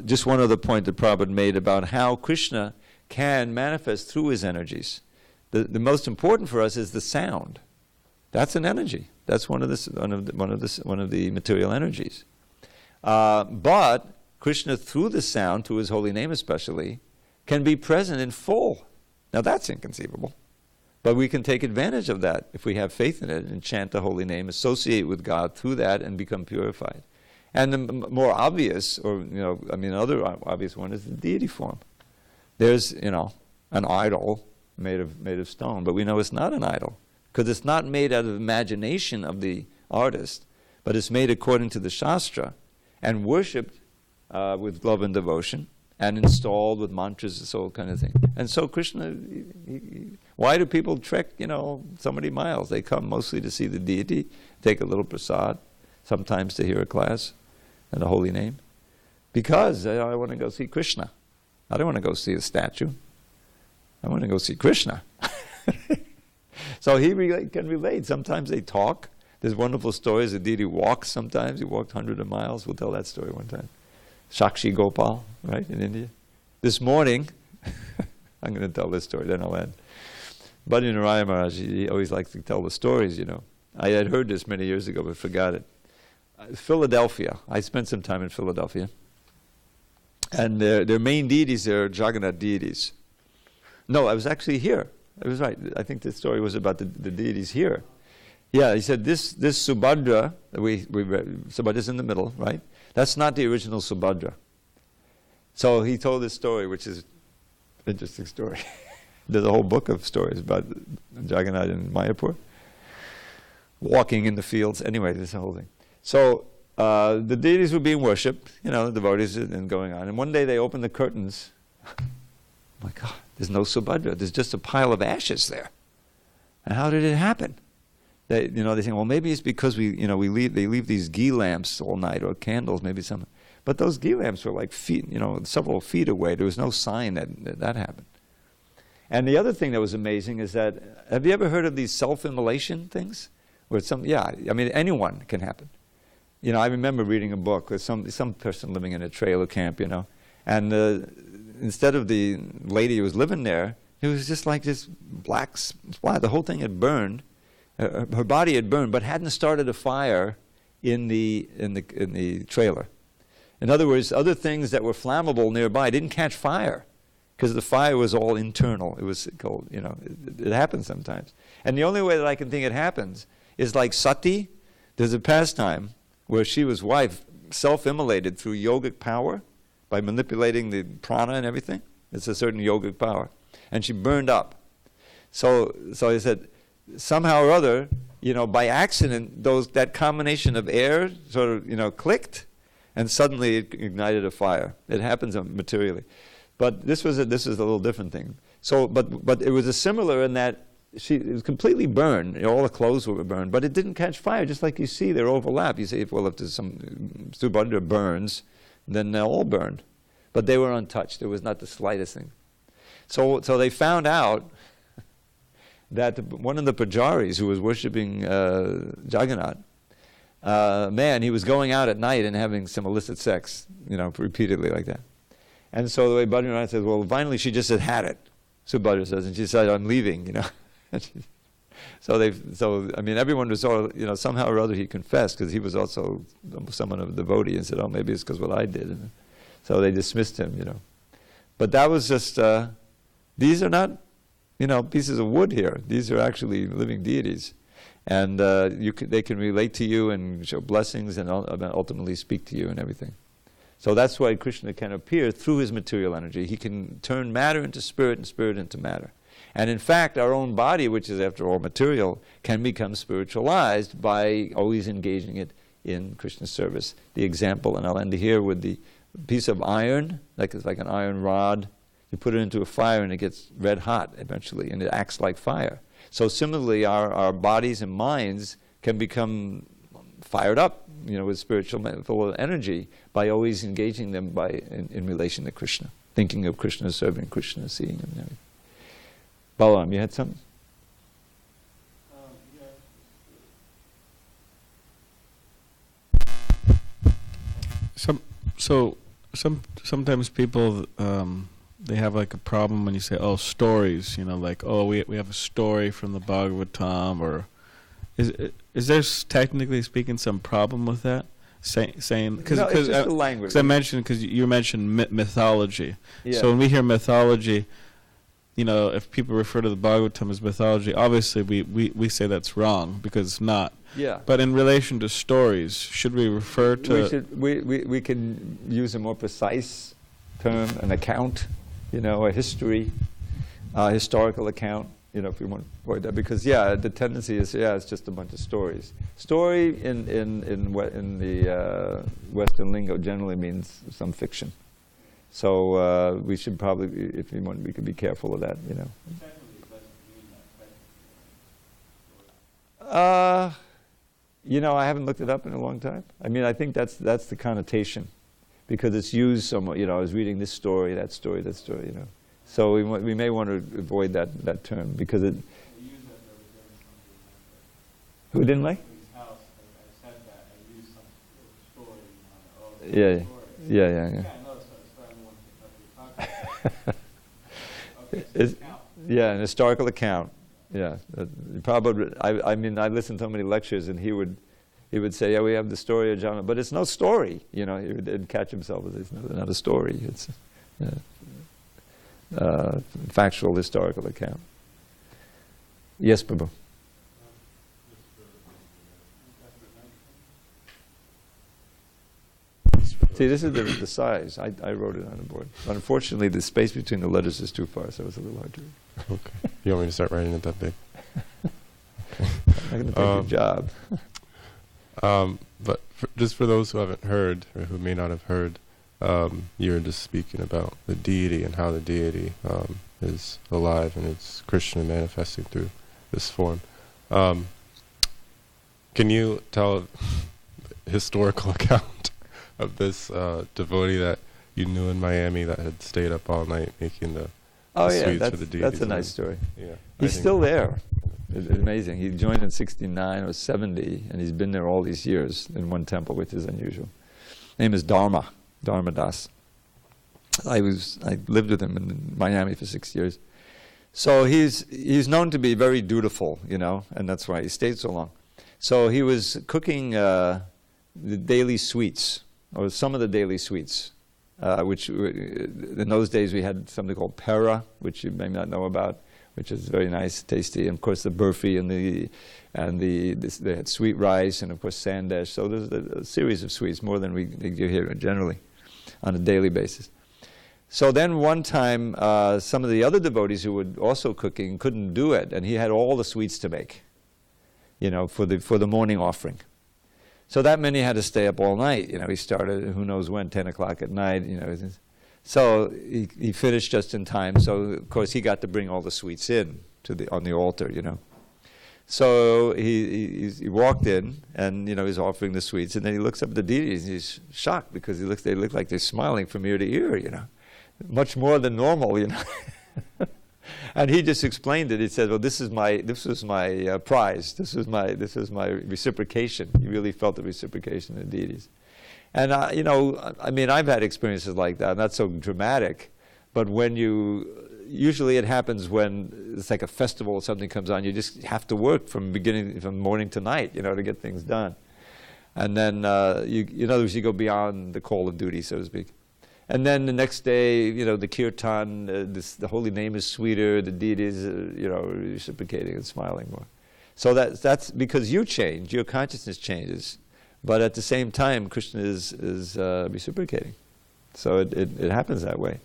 S1: Just one other point that Prabhupada made about how Krishna can manifest through his energies. The most important for us is the sound. That's an energy. That's one of the material energies. But Krishna, through the sound, through his holy name especially, can be present in full. Now that's inconceivable. But we can take advantage of that if we have faith in it and chant the holy name, associate with God through that and become purified. And the more obvious, another obvious one is the deity form. There's, an idol made of stone, but we know it's not an idol because it's not made out of imagination of the artist, but it's made according to the Shastra and worshipped with love and devotion, and installed with mantras, this whole kind of thing. And so Krishna, why do people trek, so many miles? They come mostly to see the deity, take a little prasad, sometimes to hear a class and the holy name. Because I want to go see Krishna. I don't want to go see a statue. I want to go see Krishna. So he can relate. Sometimes they talk. There's wonderful stories. The deity walks sometimes. He walked hundreds of miles. We'll tell that story one time. Shakshi Gopal, right, in India. This morning, I'm going to tell this story, then I'll end. Bhaddi Naraya Maharaj, he always likes to tell the stories, I had heard this many years ago, but forgot it. Philadelphia. I spent some time in Philadelphia. And their main deities are Jagannath deities. No, I was actually here. I was right. I think the story was about the deities here. Yeah, he said this Subhadra, we read, Subhadra's in the middle, right? That's not the original Subhadra. So he told this story, which is an interesting story. There's a whole book of stories about Jagannath in Mayapur, walking in the fields. Anyway, this is the whole thing. So the deities were being worshipped, the devotees and going on. And one day they opened the curtains. Oh my God, there's no Subhadra. There's just a pile of ashes there. And how did it happen? They think, well, maybe it's because they leave these ghee lamps all night or candles, maybe something. But those ghee lamps were like several feet away. There was no sign that happened. And the other thing that was amazing is that, have you ever heard of these self-immolation things? Where anyone can happen. I remember reading a book with some person living in a trailer camp, and instead of the lady who was living there, it was just like this black spot. The whole thing had burned. Her body had burned, but hadn't started a fire in the trailer. In other words, other things that were flammable nearby didn't catch fire because the fire was all internal. It was cold. It happens sometimes. And the only way that I can think it happens is like sati. There's a pastime where Shiva's wife self-immolated through yogic power by manipulating the prana and everything. It's a certain yogic power, and she burned up. So I said, somehow or other, by accident, that combination of air sort of, clicked, and suddenly it ignited a fire. It happens materially, but this was a little different thing. So, but it was a similar in that it was completely burned. All the clothes were burned, but it didn't catch fire. Just like you see, they're overlapped. You say, well, if there's some Subhadra burns, then they'll all burn. But they were untouched. There was not the slightest thing. So they found out that one of the pujaris who was worshipping Jagannath, man, he was going out at night and having some illicit sex, repeatedly like that. And so the way Bhadranath says, well, finally she just had it, Subhadra says, and she said, I'm leaving, So everyone was all, somehow or other he confessed, because he was also someone of a devotee, and said, oh, maybe it's because what I did. And so they dismissed him, But that was just, these are not, pieces of wood here. These are actually living deities. And they can relate to you and show blessings and ultimately speak to you and everything. So that's why Krishna can appear through his material energy. He can turn matter into spirit and spirit into matter. And in fact, our own body, which is after all material, can become spiritualized by always engaging it in Krishna's service. The example, and I'll end here with the piece of iron, it's like an iron rod. You put it into a fire and it gets red hot eventually, and it acts like fire. So similarly, our bodies and minds can become fired up, with spiritual full of energy by always engaging them in relation to Krishna, thinking of Krishna, serving Krishna, seeing him. And everything. Balaram, you had something?
S3: Sometimes people they have like a problem when you say, oh, stories, we have a story from the Bhagavatam, or is there technically speaking some problem with that? Saying because
S1: no, it's just the language.
S3: Because you mentioned mythology.
S1: Yeah.
S3: So when we hear mythology, if people refer to the Bhagavatam as mythology, obviously we say that's wrong because it's not.
S1: Yeah.
S3: But in relation to stories, should we refer to?
S1: We can use a more precise term, an account, a history, historical account, if you want to avoid that, because the tendency is it's just a bunch of stories. Story in the Western lingo generally means some fiction. So we should probably, if we want, we could be careful of that, I haven't looked it up in a long time. I think that's the connotation, because it's used somewhat. I was reading this story, that story, So we may want to avoid that term, because it. Who didn't like? Yeah. An historical account. Yeah, probably. I listened to so many lectures, and he would say, we have the story of John, but it's no story. He would catch himself with it's not a story. It's factual historical account. Yes, Prabhu. See, this is the size. I wrote it on the board. But unfortunately, the space between the letters is too far, so it's a little hard to read.
S4: Okay. You want me to start writing it that big?
S1: I'm going to take your job.
S4: But just for those who haven't heard, or who may not have heard, you were just speaking about the deity and how the deity is alive, and it's Krishna manifesting through this form. Can you tell a historical account of this devotee that you knew in Miami that had stayed up all night making the sweets for the deities?
S1: That's a nice story.
S4: Yeah,
S1: he's still there. It's amazing. He joined in 69 or 70, and he's been there all these years in one temple, which is unusual. His name is Dharmadas. I lived with him in Miami for 6 years. So he's known to be very dutiful, and that's why he stayed so long. So he was cooking the daily sweets, or some of the daily sweets, which in those days we had something called pera, which you may not know about, which is very nice, tasty, and of course the burfi they had sweet rice, and of course sandesh. So there's a series of sweets, more than we do here generally, on a daily basis. So then one time, some of the other devotees who were also cooking couldn't do it, and he had all the sweets to make, for the morning offering. So that meant he had to stay up all night. He started who knows when, 10 o'clock at night. So he finished just in time. So of course he got to bring all the sweets in on the altar, you know. So he walked in, and, you know, he's offering the sweets, and then he looks up at the deities, and he's shocked because they look like they're smiling from ear to ear, you know, much more than normal, you know. And he just explained it. He said, "Well, this was my prize. This was my reciprocation." He really felt the reciprocation of the deities. And you know, I mean, I've had experiences like that, not so dramatic, but usually it happens when it's like a festival or something comes on. You just have to work from morning to night, you know, to get things done. And then, in other words, you go beyond the call of duty, so to speak. And then the next day, you know, the kirtan, the holy name is sweeter, the deities, you know, reciprocating and smiling more. So that's because you change, your consciousness changes, but at the same time, Krishna is reciprocating. So it happens that way.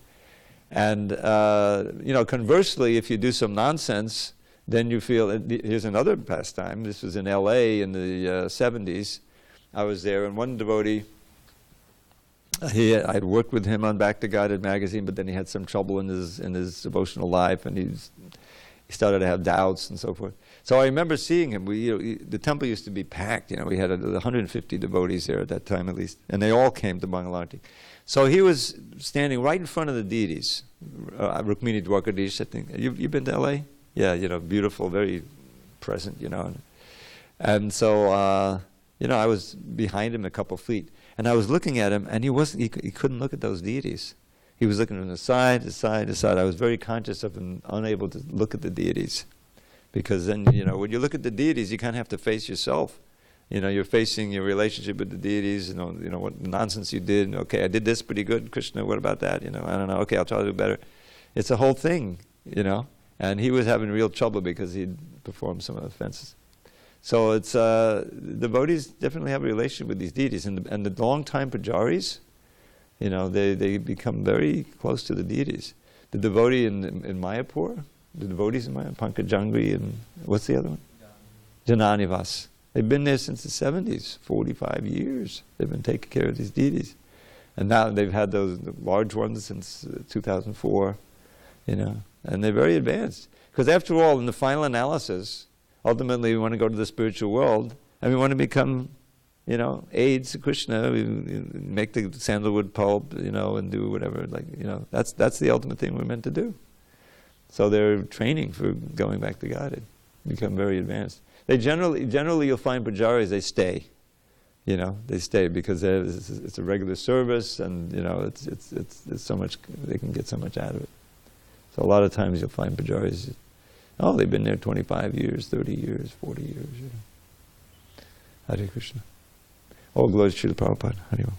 S1: And, you know, conversely, if you do some nonsense, then you feel, here's another pastime. This was in LA in the 70s. I was there, and one devotee, I'd worked with him on Back to Guided magazine, but then he had some trouble in his devotional life, and he started to have doubts and so forth. So I remember seeing him. The temple used to be packed. You know, we had 150 devotees there at that time, at least, and they all came to Bangalarti. So he was standing right in front of the deities. Rukmini Dwarkadish, I think. You've been to LA? Yeah, you know, beautiful, very present, you know. And so, you know, I was behind him a couple feet. And I was looking at him, and he couldn't look at those deities. He was looking from the side to side to side. I was very conscious of him, unable to look at the deities. Because then, you know, when you look at the deities, you kind of have to face yourself. You know, you're facing your relationship with the deities, you know what nonsense you did. Okay, I did this pretty good, Krishna, what about that? You know, I don't know, okay, I'll try to do better. It's a whole thing, you know. And he was having real trouble because he'd performed some offenses. So it's, devotees definitely have a relationship with these deities. And the long-time pujaris, you know, they become very close to the deities. The devotee in Mayapur, the devotees in Mayapur, Pankajangri, and what's the other one? Jananivas. They've been there since the 70s, 45 years. They've been taking care of these deities. And now they've had those large ones since 2004, you know, and they're very advanced. Because after all, in the final analysis, ultimately we want to go to the spiritual world, and we want to become, you know, aids to Krishna. We make the sandalwood pulp, you know, and do whatever, like, you know, that's the ultimate thing we're meant to do. So they're training for going back to God, become very advanced. They generally you'll find pujaris, they stay, you know, they stay because it's a regular service, and, you know, it's so much, they can get so much out of it. So a lot of times you'll find pujaris, oh, they've been there 25 years, 30 years, 40 years, you know. Hare Krishna. All glory to Srila Prabhupada. Hare Om.